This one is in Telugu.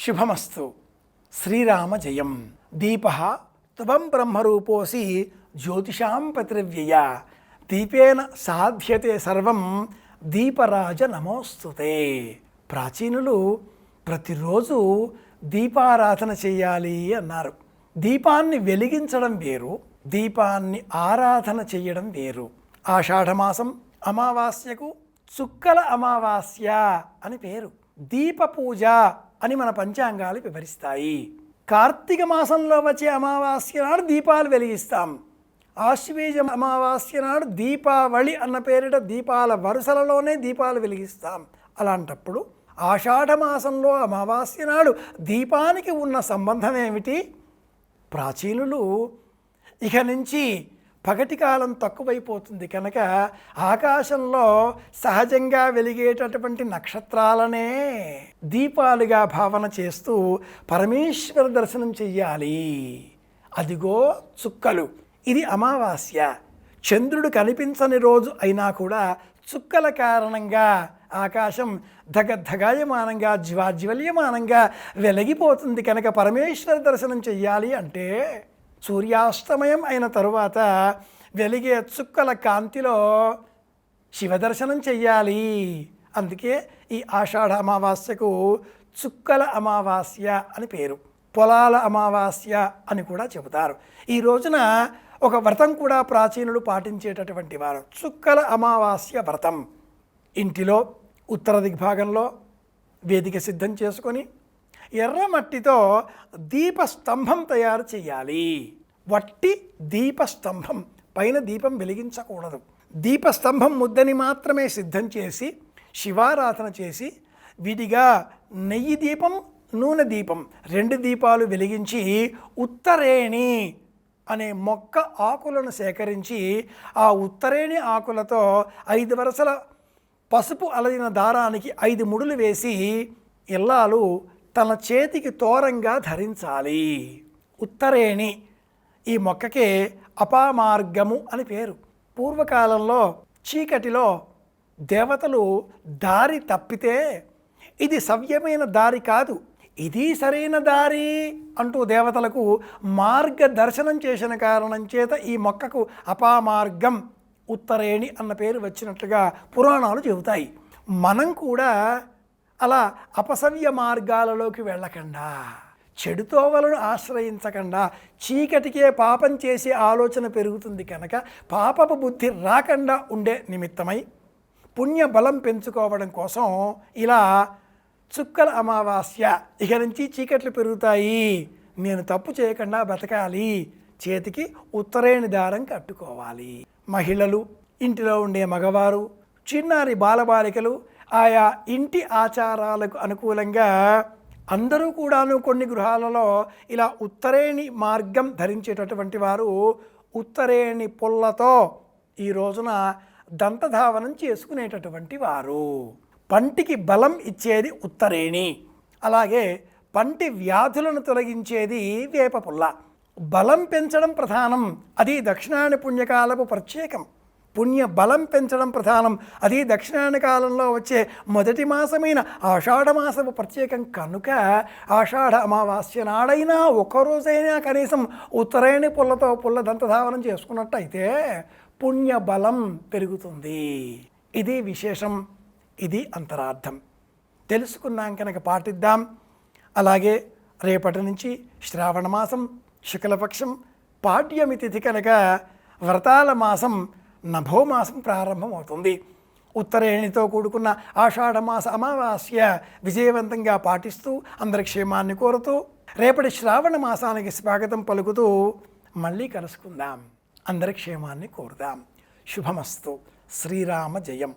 శుభమస్తు. శ్రీరామ జయం. దీప త్వం బ్రహ్మరూపోసి జ్యోతిషాం పతిర్వ్యయ దీపేన సాధ్యతే సర్వం దీపరాజ నమోస్తుతే. ప్రాచీనులు ప్రతిరోజు దీపారాధన చేయాలి అన్నారు. దీపాన్ని వెలిగించడం వేరు, దీపాన్ని ఆరాధన చేయడం వేరు. ఆషాఢమాసం అమావాస్యకు చుక్కల అమావాస్య అని పేరు. దీప పూజ అని మన పంచాంగాలు వివరిస్తాయి. కార్తీక మాసంలో వచ్చే అమావాస్య నాడు దీపాలు వెలిగిస్తాం. ఆశ్వీజ అమావాస్య నాడు దీపావళి అన్న పేరిట దీపాల వరుసలలోనే దీపాలు వెలిగిస్తాం. అలాంటప్పుడు ఆషాఢమాసంలో అమావాస్య నాడు దీపానికి ఉన్న సంబంధం ఏమిటి? ప్రాచీనులు ఇక నుంచి పగటి కాలం తక్కువైపోతుంది కనుక ఆకాశంలో సహజంగా వెలిగేటటువంటి నక్షత్రాలనే దీపాలుగా భావన చేస్తూ పరమేశ్వర దర్శనం చెయ్యాలి. అదిగో చుక్కలు. ఇది అమావాస్య. చంద్రుడు కనిపించని రోజు అయినా కూడా చుక్కల కారణంగా ఆకాశం ధగధగాయమానంగా జ్వాజ్వల్యమానంగా వెలిగిపోతుంది కనుక పరమేశ్వర దర్శనం చెయ్యాలి అంటే సూర్యాస్తమయం అయిన తరువాత వెలిగే చుక్కల కాంతిలో శివదర్శనం చెయ్యాలి. అందుకే ఈ ఆషాఢ అమావాస్యకు చుక్కల అమావాస్య అని పేరు. పొలాల అమావాస్య అని కూడా చెబుతారు. ఈ రోజున ఒక వ్రతం కూడా ప్రాచీనులు పాటించేటటువంటి వారు. చుక్కల అమావాస్య వ్రతం. ఇంటిలో ఉత్తర దిగ్భాగంలో వేదిక సిద్ధం చేసుకొని ఎర్రమట్టితో దీపస్తంభం తయారు చేయాలి. వట్టి దీపస్తంభం, పైన దీపం వెలిగించకూడదు. దీపస్తంభం ముద్దని మాత్రమే సిద్ధం చేసి శివారాధన చేసి విడిగా నెయ్యి దీపం, నూనె దీపం 2 దీపాలు వెలిగించి ఉత్తరేణి అనే మొక్క ఆకులను సేకరించి ఆ ఉత్తరేణి ఆకులతో 5 వరుసల పసుపు అలదిన దారానికి 5 ముడులు వేసి ఇల్లాలు తన చేతికి తోరంగా ధరించాలి. ఉత్తరేణి ఈ మొక్కకే అపామార్గము అని పేరు. పూర్వకాలంలో చీకటిలో దేవతలు దారి తప్పితే ఇది సవ్యమైన దారి కాదు, ఇది సరైన దారి అంటూ దేవతలకు మార్గదర్శనం చేసిన కారణం చేత ఈ మొక్కకు అపామార్గం ఉత్తరేణి అన్న పేరు వచ్చినట్లుగా పురాణాలు చెబుతాయి. మనం కూడా అలా అపసవ్య మార్గాలలోకి వెళ్ళకుండా, చెడుతోవలను ఆశ్రయించకుండా, చీకటికే పాపం చేసే ఆలోచన పెరుగుతుంది కనుక పాపపు బుద్ధి రాకుండా ఉండే నిమిత్తమై పుణ్య బలం పెంచుకోవడం కోసం ఇలా చుక్కల అమావాస్య, ఇక నుంచి చీకట్లు పెరుగుతాయి, నేను తప్పు చేయకుండా బతకాలి, చేతికి ఉత్తరేణి దారం కట్టుకోవాలి. మహిళలు, ఇంటిలో ఉండే మగవారు, చిన్నారి బాలబాలికలు ఆయా ఇంటి ఆచారాలకు అనుకూలంగా అందరూ కూడాను కొన్ని గృహాలలో ఇలా ఉత్తరేణి మార్గం ధరించేటటువంటి వారు ఉత్తరేణి పుల్లతో ఈ రోజున దంతధావనం చేసుకునేటటువంటి వారు. పంటికి బలం ఇచ్చేది ఉత్తరేణి. అలాగే పంటి వ్యాధులను తొలగించేది వేప పుల్ల. బలం పెంచడం ప్రధానం, అది దక్షిణాయన పుణ్యకాలపు ప్రత్యేకం. పుణ్య బలం పెంచడం ప్రధానం, అది దక్షిణాయన కాలంలో వచ్చే మొదటి మాసమైన ఆషాఢమాసపు ప్రత్యేకం కనుక ఆషాఢ అమావాస్య నాడైనా ఒక్కరోజైనా కనీసం ఉత్తరేణి పుల్లతో పుల్ల దంతధావనం చేసుకున్నట్టయితే పుణ్య బలం పెరుగుతుంది. ఇది విశేషం, ఇది అంతరార్థం. తెలుసుకున్నాం కనుక పాటిద్దాం. అలాగే రేపటి నుంచి శ్రావణ మాసం శుక్లపక్షం పాడ్యమి తిథి కనుక వ్రతాల మాసం నభోమాసం ప్రారంభమవుతుంది. ఉత్తరేణితో కూడుకున్న ఆషాఢమాస అమావాస్య విజయవంతంగా పాటిస్తూ అందరి క్షేమాన్ని కోరుతూ రేపటి శ్రావణ మాసానికి స్వాగతం పలుకుతూ మళ్ళీ కలుసుకుందాం. అందరి క్షేమాన్ని కోరుదాం. శుభమస్తు. శ్రీరామ జయం.